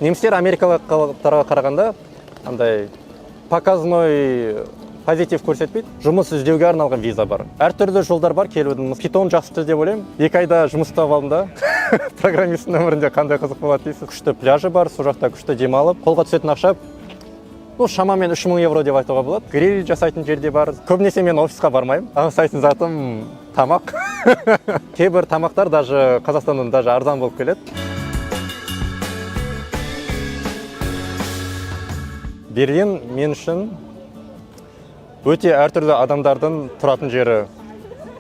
немістер америкалықтарға қарағанда андай показной позитив көрсетпейді. Жұмыс іздеуге арналған виза бар. Әртүрлі жолдар бар келудің. Питон жақсы деп ойлаймын. 2 айда жұмыс тауып алдым да. Программисттің өмірінде қандай қызық болады дейсіз. Күшті пляжы бар, сол жақта күшті демалып, қолға түсетін ақша шамамен 3000 евро деп айтуға болады. Гриль жасайтын жерде бар. Көбінесе мен офисқа бармаймын. Жасайтын затым тамақ. Кейбір тамақтар даже Қазақстаннан даже арзан болып келеді. Берлин мен үшін өте әртүрлі адамдардың тұратын жері.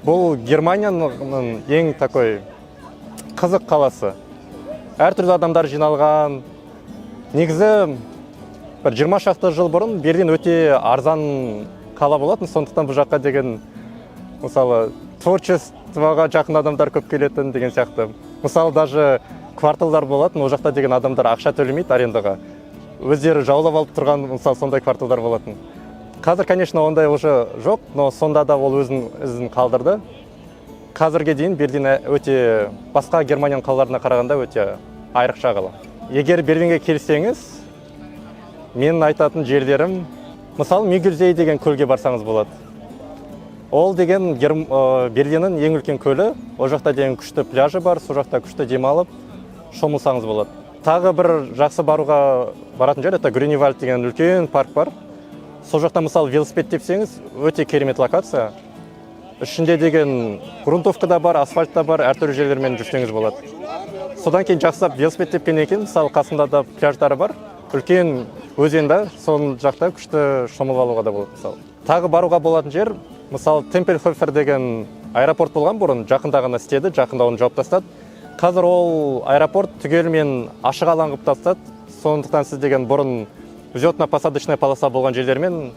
Бұл Германияның ең такой қызық қаласы. Әртүрлі адамдар жиналған. Негізі бір 20 шақты жыл бұрын Берлин өте арзан қала болатын, сондықтан бұл жаққа деген мысалы творчествоға жақын адамдар көп келетін деген сияқты. Мысалы даже кварталдар болатын, ол жақта деген адамдар ақша төлемейді арендаға. Өздері жаулап алып тұрған мысалы сондай кварталдар болатын. Қазір, конечно, ондай уже жоқ, но сонда да ол өзінің ізін қалдырды. Қазірге дейін Берлин өте басқа Германияның қалаларына қарағанда өте айрықша қала. Егер Берлинге келсеңіз, менің айтатын жерлерім, мысалы Мюгельзей деген көлге барсаңыз болады. Ол деген Берлиннің ең үлкен көлі, ол жақта деген күшті пляжы бар, сол жақта күшті демалып, шомылсаңыз болады. Тағы бір жақсы баруға баратын жер, это Грюневальд деген үлкен парк бар. Сол жақта мысалы велосипед тепсеңіз, өте керемет локация. Ішінде деген грунтовка да бар, асфальт та бар, әртүрлі жерлермен жүрсеңіз болады. Содан кейін жақсылап велосипед тепкеннен кейін, мысалы қасында да пляждары бар. Үлкен өзен да, сол жақта күшті шомылып алуға да болады мысалы. Тағы баруға болатын жер, мысалы Темпельхофер деген аэропорт болған бұрын, жақында ғана істеді, жақында оны жауып тастады. Қазір ол аэропорт түгелімен ашық алаң қылып тастады. Сондықтан сіз деген бұрын взлетно-посадочная полоса болған жерлермен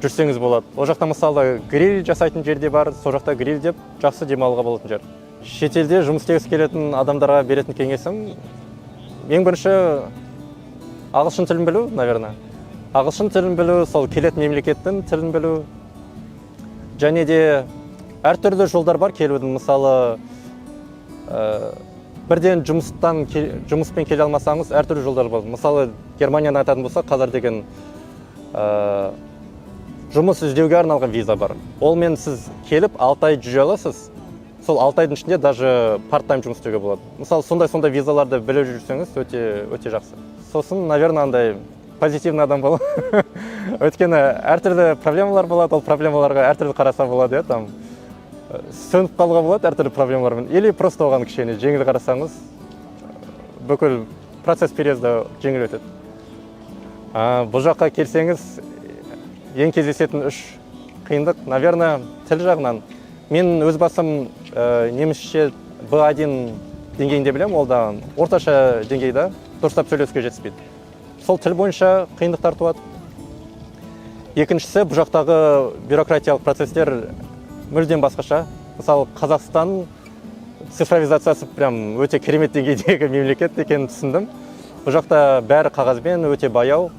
жүрсеңіз болады. Ол жақта мысалы гриль жасайтын жерде бар, сол жақта гриль деп жақсы демалуға болатын жер. Шетелде жұмыс істегісі келетін адамдарға беретін кеңесім, ең бірінші ағылшын тілін білу, наверное. Ағылшын тілін білу, сол келетін мемлекеттің тілін білу. Және де әртүрлі жолдар бар келудің. Мысалы, бірден жұмыспен келе алмасаңыз, әртүрлі жолдар бар. Мысалы, Германияны айтатын болса, қазір деген жұмыс іздеуге арналған виза бар. Ол мен сіз келіп 6 ай жүре аласыз. Сол 6 айдың ішінде даже парт-тайм жұмыс істеуге болады. Мысалы, сондай визаларды біліп жүрсеңіз, өте жақсы. Сосын, наверное, андай позитивный адам болу. Өйткені әртүрлі проблемалар болады, ол проблемаларға әртүрлі қараса болады, там сөніп қалуға болады әртүрлі проблемалармен. Или просто оған кішкене жеңіл қарасаңыз, бүкіл процесс переезді жеңіл өтеді. Бұл жаққа келсеңіз, ең кездесетін 3 қиындық, наверное, тіл жағынан. Мен өз басым немісше B1 деңгейінде білем, ол да орташа деңгейде дұрыстап сөйлесуге жетіспейді. Сол тіл бойынша қиындықтар туады. Екіншісі, бұл жақтағы бюрократиялық процестер мүлдем басқаша. Мысалы, Қазақстан цифровизациясы прям өте керемет деңгейдегі мемлекет екенін түсіндім. Бұл жақта бәрі қағазбен өте баяу.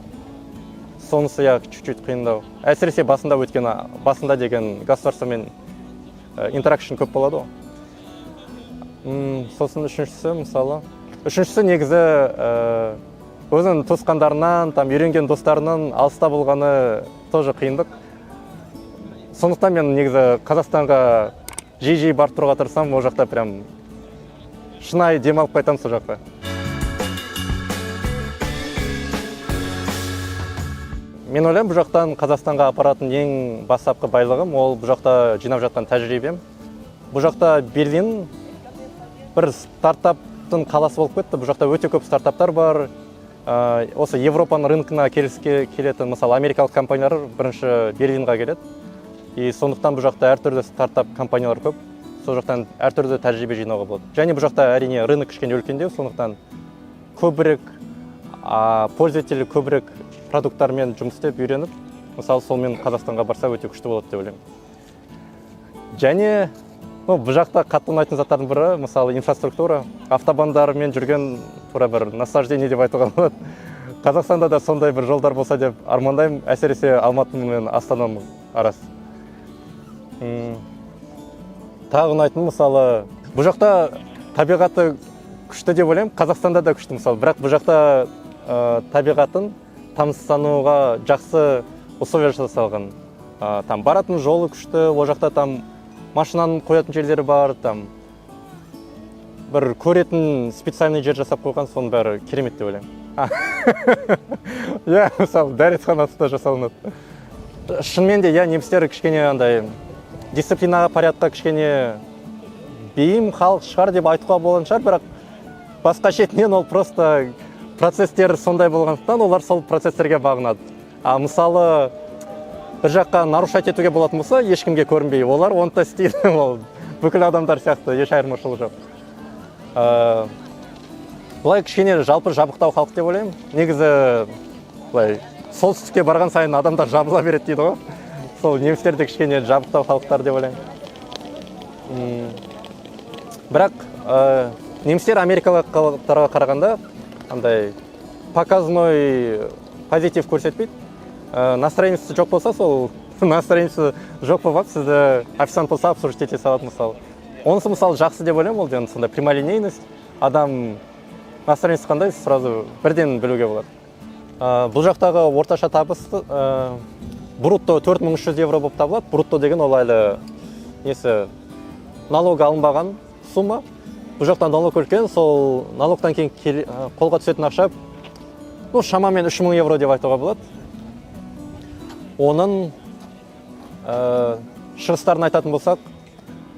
Сонысы чуть-чуть қиындау. Әсіресе басында өткені, басында деген государствомен интеракшн көп болады. Сосын үшіншісі негізі өзінің туысқандарынан, үйренген достарынан алыста болғаны тоже қиындық. Сондықтан мен негізі Қазақстанға жиі барып тұруға тырысам, ол жақта прям шынайы демалып қайтам сол жақта. Мен ойлаймын, бұл жақтан Қазақстанға апаратын ең бастапқы байлығым, ол бұл жақта жинап жатқан тәжірибем. Бұл жақта Берлин бір стартаптың қаласы болып кетті. Бұл жақта өте көп стартаптар бар. Осы Европаның рынкына келетін, мысалы, америкалық компаниялар бірінші Берлинға келеді. И сондықтан бұл жақта әртүрлі стартап компаниялар көп. Сол жақтан әртүрлі тәжірибе жинауға болады. Және бұл жақта әрине рынок кішкене үлкендеу, сондықтан көбірек пользователь көбірек продукттармен жұмыс істеп үйреніп, мысалы, сол мен Қазақстанға барса өте күшті болады деп ойлаймын. Және бұл жақта қатты ұнайтын заттардың бірі, мысалы, инфраструктура, автобандармен жүрген тура бір наслаждение деп айтуға болады. Қазақстанда да сондай бір жолдар болса деп армандаймын, әсіресе Алматы мен Астананың арасы. Тағы ұнайтын, мысалы, бұл жақта табиғаты күшті деп ойлаймын, Қазақстанда да күшті, мысалы, бірақ бұл жақта табиғатын тамсануға жақсы условия жасалған. Там баратын жолы күшті, ол жақта там машинаның қоятын жерлері бар, там бір көретін специальный жер жасап қойған, соның бәрі керемет деп ойлаймын. Иә, мысалы, дәретханасы да жасалынады. Шынымен де, иә, немістер кішкене андай дисциплинаға, порядқа кішкене бейім халық шығар деп айтуға болған шығар, бірақ басқа шетінен ол просто процесстер сондай болғандықтан олар сол процесстерге бағынады. Мысалы, бір жаққа нарушать етуге болатын болса, ешкімге көрінбей, олар оны да істейді, ол бүкіл адамдар сияқты, еш айырмашылығы жоқ. Бұлай кішкене жалпы жабықтау халық деп ойлаймын. Негізі бұлай солтүстікке барған сайын адамдар жабыла береді дейді ғой. Сол немістер де кішкене жабықтау халықтар деп ойлаймын. Бірақ немістер америкалықтарға қарағанда андай показной позитив көрсетпейді. Настроениесі жоқ болса, сол настроениесі жоқ болып, сізді официант болса обслужить ете салады мысалы. Онысы мысалы жақсы деп ойлаймын, ол деген сондай прямолинейность. Адам настроениесі қандай, сразу бірден білуге болады. Бұл жақтағы орташа табыс брутто 4300 евро болып табылады. Брутто деген ол әлі несі налог алынбаған сумма. Бұл жақтан налог үлкен, сол налогтан кейін қолға түсетін ақша шамамен 3000 евро деп айтуға болады. Оның шығыстарын айтатын болсақ,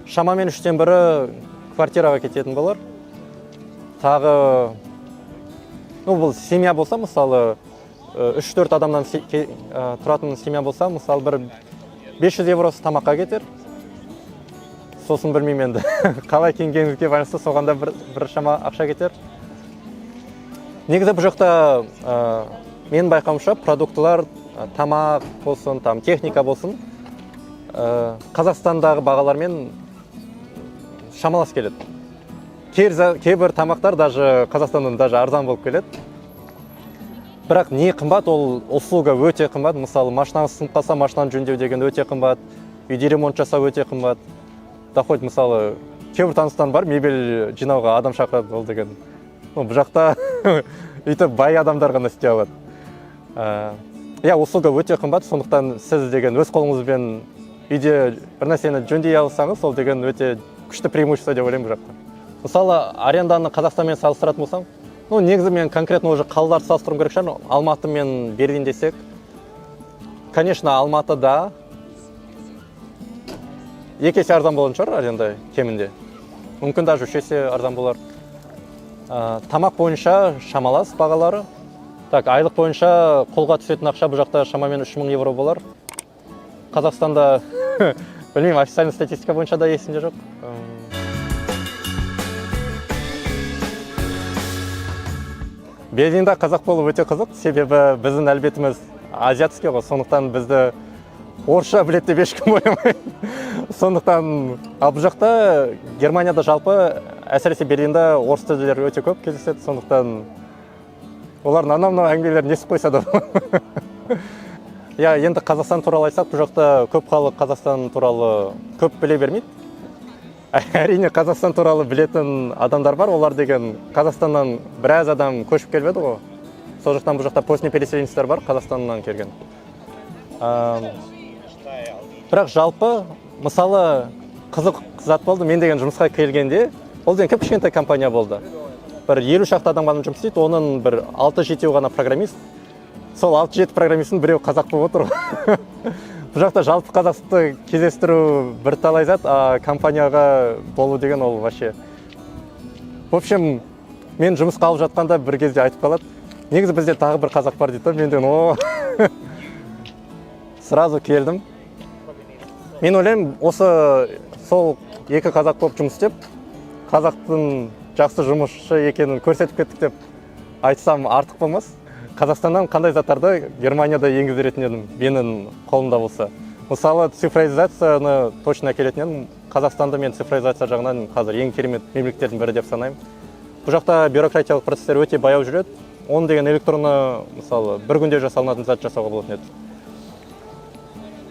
шамамен 3-тен бірі квартираға кететін болар. Тағы, бұл семья болса, мысалы, 3-4 адамнан тұратын семья болса, мысалы, бір 500 евросы тамаққа кетер. Сосын білмеймін енді, қалай кенгеніңізге байланысты соғанда бір шама ақша кетер. Негізі бұл жақта мен байқауымша продуктылар, тамақ болсын, техника болсын, Қазақстандағы бағалармен шамалас келеді. Кейбір тамақтар даже Қазақстаннан даже арзан болып келеді. Бірақ не қымбат, ол услуга өте қымбат. Мысалы, машинаны сынып қалса, машинаны жөндеу деген өте қымбат, үйде ремонт жасау өте қымбат. Хоть мысалы, кейбір таныстан бар, мебель жинауға адам шақырады, ол деген. Бұл жақта өйтіп бай адамдар ғана істей алады. Иә, услуга өте қымбат, сондықтан сіз деген өз қолыңызбен үйде бір нәрсені жөндей алсаңыз, ол деген өте күшті преимущество деп ойлаймын бұл жақта. Мысалы, аренданы Қазақстанмен салыстыратын болсам, негізі мен конкретно уже қалаларды салыстыруым керек шығар. Алматы мен Берлин десек, конечно, Алматыда 2 есе арзан болатын шығар аренда кемінде. Мүмкін даже 3 есе арзан болар. Тамақ бойынша шамалас бағалары. Айлық бойынша қолға түсетін ақша бұл жақта шамамен 3000 евро болар. Қазақстанда, білмеймін, официальный статистика бойынша да есімде жоқ. Берлинда қазақ болу өте қызық, себебі біздің әлбетіміз азиатский ғой, сондықтан бізді орысша біледі деп ешкім ойламайды. Сондықтан бұл жақта Германияда жалпы, әсіресе Берлинда орыс тілділер өте көп кездеседі, сондықтан олардың анау әңгімелерін естіп қойса да. Енді Қазақстан туралы айтсақ, бұл жақта көп халық Қазақстан туралы көп біле бермейді. Әрине Қазақстан туралы білетін адамдар бар, олар деген Қазақстаннан біраз адам көшіп келбеді ғой. Сол жақтан бұл жақта постный переселенецтер бар, Қазақстаннан келген. Бірақ жалпы, мысалы, қызық зат болды, мен деген жұмысқа келгенде, ол деген кішкентай компания болды. Бір 50 шақты адам ғана жұмыс істейді, оның бір 6-7 ғана программист. Сол 6-7 программистің біреу қазақ болып отыр. Бұл жақта жалпы қазақты кездестіру бір талай зат, компанияға болу деген ол вообще. В общем, мен жұмысқа алып жатқанда бір кезде айтып қалады. Негізі бізде тағы бір қазақ бар дейді. Мен деген сразу келдім. Мен ойлаймын, осы сол 2 қазақ болып жұмыс істеп, қазақтың жақсы жұмысшы екенін көрсетіп кеттік деп айтсам артық болмас. Қазақстаннан қандай заттарды Германияда енгізетін едім, менің қолымда болса. Мысалы, цифровизацияны точно әкелетін едім. Қазақстанда мен цифровизация жағынан қазір ең керемет мемлекеттердің бірі деп санаймын. Бұл жақта бюрократиялық процестер өте баяу жүреді. Оны деген электронды, мысалы, бір күнде жасалынатын зат жасауға болатын еді.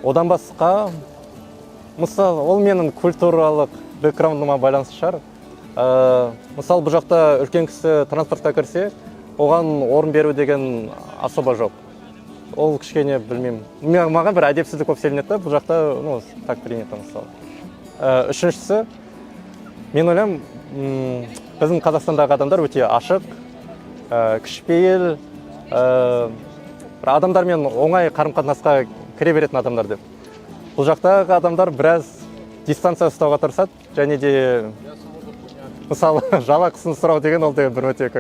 Одан басқа, мысалы, ол менің культуралық бэкграундыма байланысты шығар. Мысалы, бұл жақта үлкен кісі транспортқа кірсе, оған орын беру деген особо жоқ. Ол кішкене білмеймін. Маған бір әдепсіздік болып сезіледі да, бұл жақта, ну, так принято мысалы. Үшіншісі, мен ойлаймын, біздің Қазақстандағы адамдар өте ашық, кішіпейіл, адамдармен оңай қарым-қатынасқа кіре беретін адамдар деп. Бұл жақтағы адамдар біраз дистанция ұстауға тырысады, және де мысалы жалақысын сұрау деген ол деген бір өте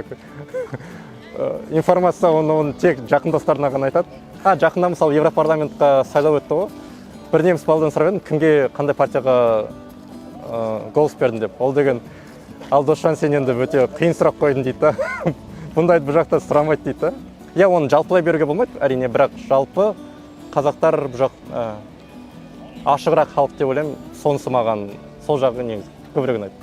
информация оны тек жақын достарына ғана айтады. Жақында мысалы Европарламентқа сайлау өтті ғой. Бір неміс баладан сұрап едім, кімге қандай партияға голос бердің деп. Ол деген, ал Досжан, сен енді өте қиын сұрақ қойдың дейді да. Бұндайды бұл жақта сұрамайды дейді да. Я оны жалпылай беруге болмайды, әрине, бірақ жалпы қазақтар бұл жақ ашығырақ халық деп ойлаймын. Сонысы маған сол жағы негізі көбірек ұнайды.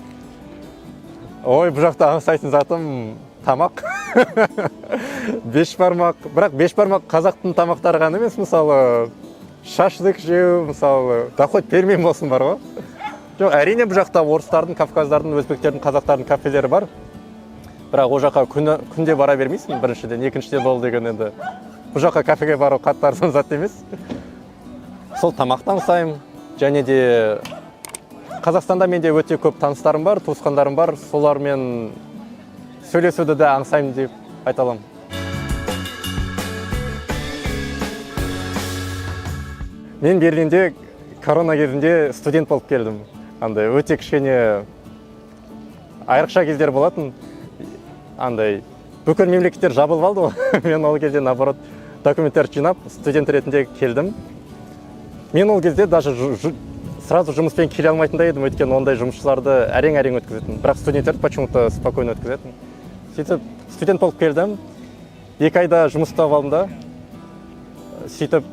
Ой, бұл жақта аңсайтын затым тамақ. Бешбармақ. Бірақ бешбармақ қазақтың тамақтары ғана емес, мысалы шашлык жеу, мысалы доход бермеймін болсын бар ғой. Жоқ, әрине бұл жақта орыстардың, кавказдардың, өзбектердің, қазақтардың кафелері бар. Бірақ ол жаққа күнде бара бермейсің, біріншіден, екіншіден ол деген енді бұл жаққа кафеге бару қатты арзан зат емес. Сол тамақтан аңсаймын, және де Қазақстанда менде өте көп таныстарым бар, туысқандарым бар, солармен сөйлесуді де аңсаймын деп айта аламын. Мен Берлинде корона кезінде студент болып келдім. Андай өте кішкене айрықша кездер болатын. Андай бүкіл мемлекеттер жабылып алды ғой. Мен ол кезде наоборот документтер жинап студент ретінде келдім. Мен ол кезде даже сразу жұмыспен келе алмайтындай едім, өйткені ондай жұмысшыларды әрең өткізетін. Бірақ студенттерді почему-то спокойно өткізетін. Сөйтіп студент болып келдім. 2 айда жұмыс тауып алдым да. Сөйтіп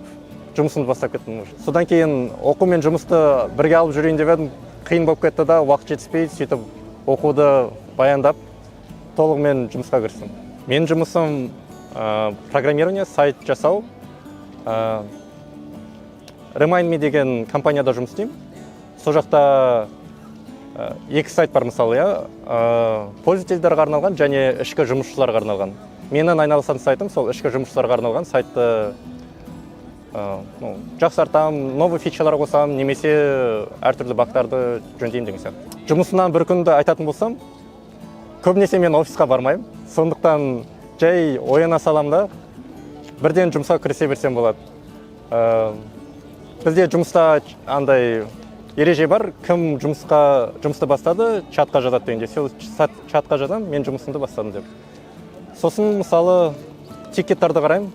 жұмысымды бастап кеттім. Содан кейін оқу мен жұмысты бірге алып жүрейін деп едім. Қиын болып кетті да, уақыт жетіспей, сөйтіп оқуды баяндап, толығымен жұмысқа кірістім. Менің жұмысым программирование, сайт жасау. Remind Me деген компанияда жұмыс істеймін. Сол жақта 2 сайт бар мысалы, пользовательдерге арналған және ішкі жұмысшыларға арналған. Менің айналысатын сайтым сол ішкі жұмысшыларға арналған сайтты жақсартамын, новый фичалар қосамын, немесе әртүрлі бактарды жөндеймін деген сияқты. Жұмысымнан бір күнді айтатын болсам, көбінесе мен офисқа бармаймын. Сондықтан жай ояна салам да, бірден жұмысқа кірісе берсем болады. Бізде жұмыста андай ереже бар, кім жұмысты бастады, чатқа жазады дегенде. Сол чатқа жазам, мен жұмысымды бастадым деп. Сосын мысалы тикеттерді қараймын,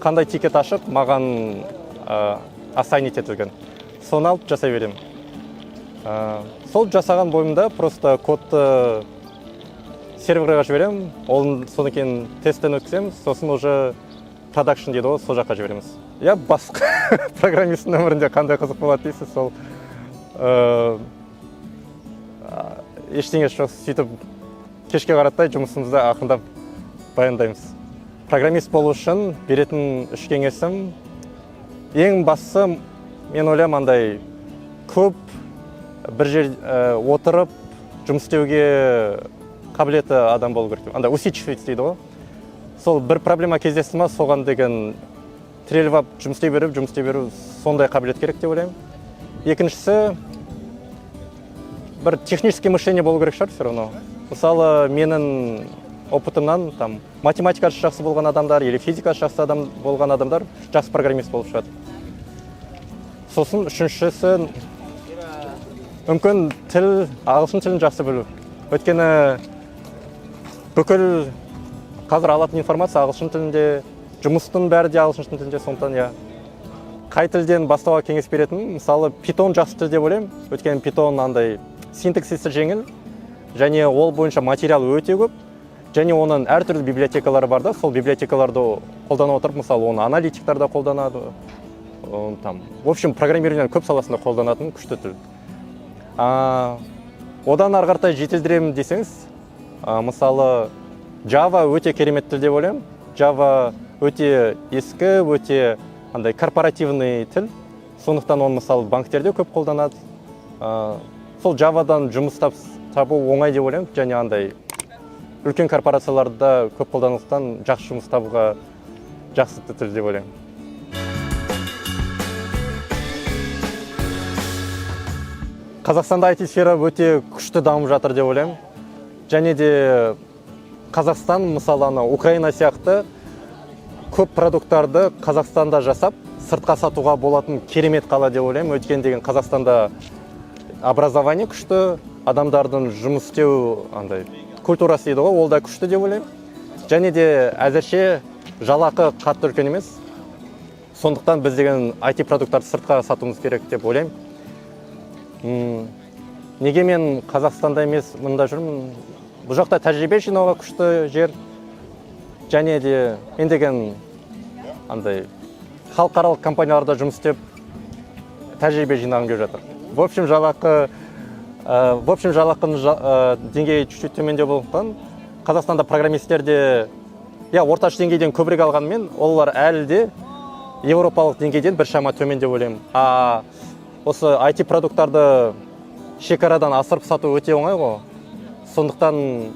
қандай тикет ашық, маған ассайнит етілген. Соны алып жасай беремін. Сол жасаған бойымда просто кодты серверға жіберемін, соны кейін тесттен өткіземіз, сосын уже продакшн дейді ғой, сол жаққа жібереміз. Я басқа программисттің өмірінде қандай қызық болады дейсіз, сол ештеңе жоқ, сөйтіп кешке қараттай жұмысымызды ақырындап баяндаймыз. Программист болу үшін беретін 3 кеңесім, ең бастысы, мен ойлаймын, андай көп бір жер отырып жұмыс істеуге қабілеті адам болу керек. Андай усидчивость дейді ғой. Сол бір проблема кездесті ма, соған деген тіреліп жұмыс істей беру, сондай қабілет керек деп ойлаймын. Екіншісі, бір технический мышление болу керек шығар, все равно. Мысалы, менің опытымнан математикасы жақсы болған адамдар, или физикасы жақсы болған адамдар жақсы программист болып шығады. Сосын үшіншісі, мүмкін тіл, ағылшын тілін жақсы білу. Өйткені бүкіл қазір алатын информация ағылшын тілінде, жұмыстың бәрі де ағылшын тілінде, сондықтан қай тілден бастауға кеңес беретін, мысалы Python жақсы тіл деп ойлаймын. Өйткені Python андай синтаксисі жеңіл, және ол бойынша материал өте көп, және оның әртүрлі библиотекалары бар да, сол библиотекаларды қолдана отырып, мысалы оны аналитиктарда қолданады. В общем, программированияның көп саласында қолданатын күшті тіл. Одан ары қаратай жетілдіремін десеңіз, мысалы Java өте керемет тіл деп ойлаймын. Java өте ескі, өте андай корпоративный тіл. Сондықтан оны мысалы банктерде көп қолданады. Сол Java-дан жұмыс табу оңай деп ойлаймын, және андай үлкен корпорацияларда көп қолданылған жақсы жұмыс табуға жақсы тіл деп ойлаймын. Қазақстанда IT сфера өте күшті дамып жатыр деп ойлаймын. Және де Қазақстан, мысалы, Украина сияқты көп продукттарды Қазақстанда жасап, сыртқа сатуға болатын керемет қала деп ойлаймын. Өйткені деген Қазақстанда образование күшті, адамдардың жұмыс істеу культурасы дейді ғой, ол да күшті деп ойлаймын. Және де әзірше жалақы қатты үлкен емес. Сондықтан біз деген IT продукттарды сыртқа сатуымыз керек деп ойлаймын. Неге мен Қазақстанда емес мұнда жүрмін? Бұл жақта тәжірибе жинауға күшті жер. Және де мен деген халықаралық компанияларда жұмыс істеп тәжірибе жинағым келіп жатыр. В общем, жалақының деңгейі чуть-чуть төмендеу болғандықтан Қазақстанда программистерде орташа деңгейден көбірек алғанымен, олар әлі де еуропалық деңгейден біршама төмен деп ойлаймын. Осы IT продукттарды шекарадан асырып сату өте оңай ғой. Сондықтан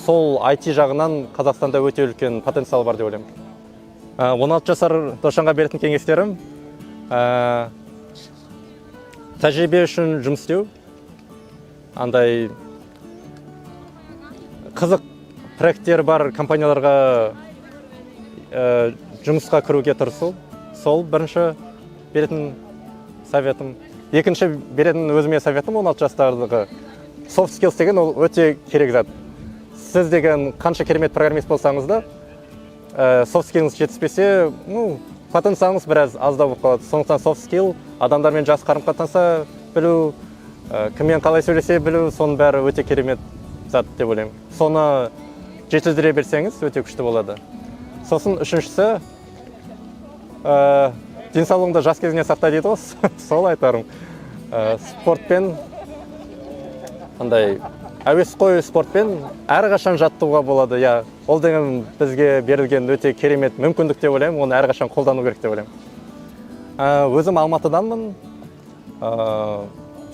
сол IT жағынан Қазақстанда өте үлкен потенциал бар деп ойлаймын. 16 жасар Дошанға беретін кеңестерім: тәжірибе үшін жұмыс істеу, қызық проекттер бар компанияларға жұмысқа кіруге тырысу. Сол бірінші беретін советім. Екінші беретін өзіме советім 16 жастарға: soft skills деген ол өте керек зат. Сіз деген қанша керемет программист болсаңыз да, soft skills жетіспесе, потенциалыңыз біраз аздау болып қалады. Сондықтан soft skill, адамдармен жақсы қарым-қатынаса білу, кіммен қалай сөйлесе білу, соның бәрі өте керемет зат деп ойлаймын. Соны жетілдіре берсеңіз өте күшті болады. Сосын үшіншісі, денсаулығыңды жас кезінен сақта дейді ғой, сол айтарым. Спортпен, әуесқой спортпен әрқашан жаттығуға болады. Ол деген бізге берілген өте керемет мүмкіндік деп ойлаймын, оны әрқашан қолдану керек деп ойлаймын. Өзім Алматыданмын,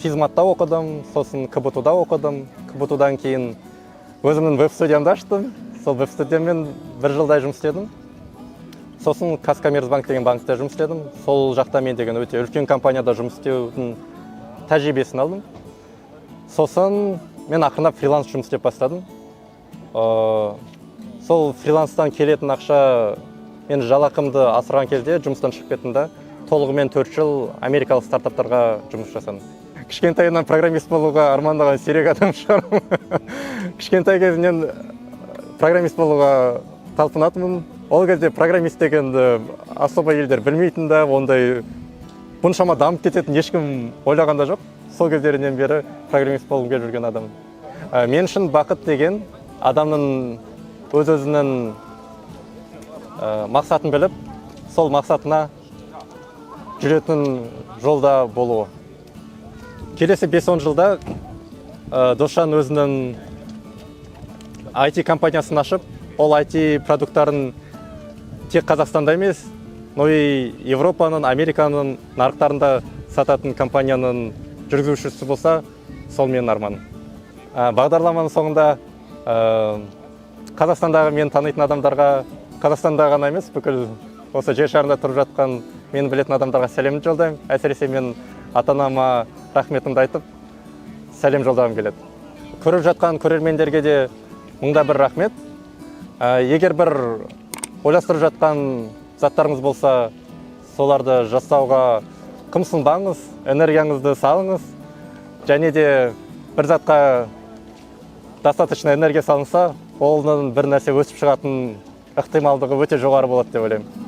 физматта оқыдым, сосын КБТУ-да оқыдым. КБТУ-дан кейін өзімнің веб-студиямды аштым. Сол веб-студияммен 1 жылдай жұмыс істедім. Сосын Казкоммерцбанк деген банкте жұмыс істедім. Сол жақта мен деген өте үлкен компанияда жұмыс істеудің тәжірибесін алдым. Сосын мен ақырындап фриланс жұмыс істеп бастадым. Сол фриланстан келетін ақша мен жалақымды асырған кезде жұмыстан шығып кеттім да, толығымен 4 жыл америкалық стартаптарға жұмыс жасадым. Кішкентайынан программист болуға армандаған сирек адам шығармын. Кішкентай кезінен программист болуға талпынатынмын. Ол кезде программист дегенді особо елдер білмейтін да, ондай бұншама дамып кететін ешкім ойлағанда жоқ. Сол кездерінен бері программист болғым келіп жүрген адам. Мен үшін бақыт деген адамның өз-өзінің мақсатын біліп, сол мақсатына жүретін жолда болуы. Келесі 5-10 жылда Дошан өзінің IT компаниясын ашып, ол IT продукттарын тек Қазақстанда емес, но и Европаның, Американың нарықтарында сататын компанияның жүргізушісі болса, сол менің арманым. Бағдарламаның соңында Қазақстандағы мен танитын адамдарға, Қазақстанда ғана емес, бүкіл осы жер шарында тұрып жатқан мені білетін адамдарға сәлемді жолдаймын. Әсіресе мен ата-анама рахметімді айтып, сәлем жолдағым келеді. Көріп жатқан көрермендерге де мыңда бір рахмет. Егер бір ойластырып жатқан заттарыңыз болса, соларды жасауға қымсынбаңыз, энергияңызды салыңыз. Және де бір затқа достаточно энергия салынса, оның бір нәрсе өсіп шығатын ықтималдығы өте жоғары болады деп ойлаймын.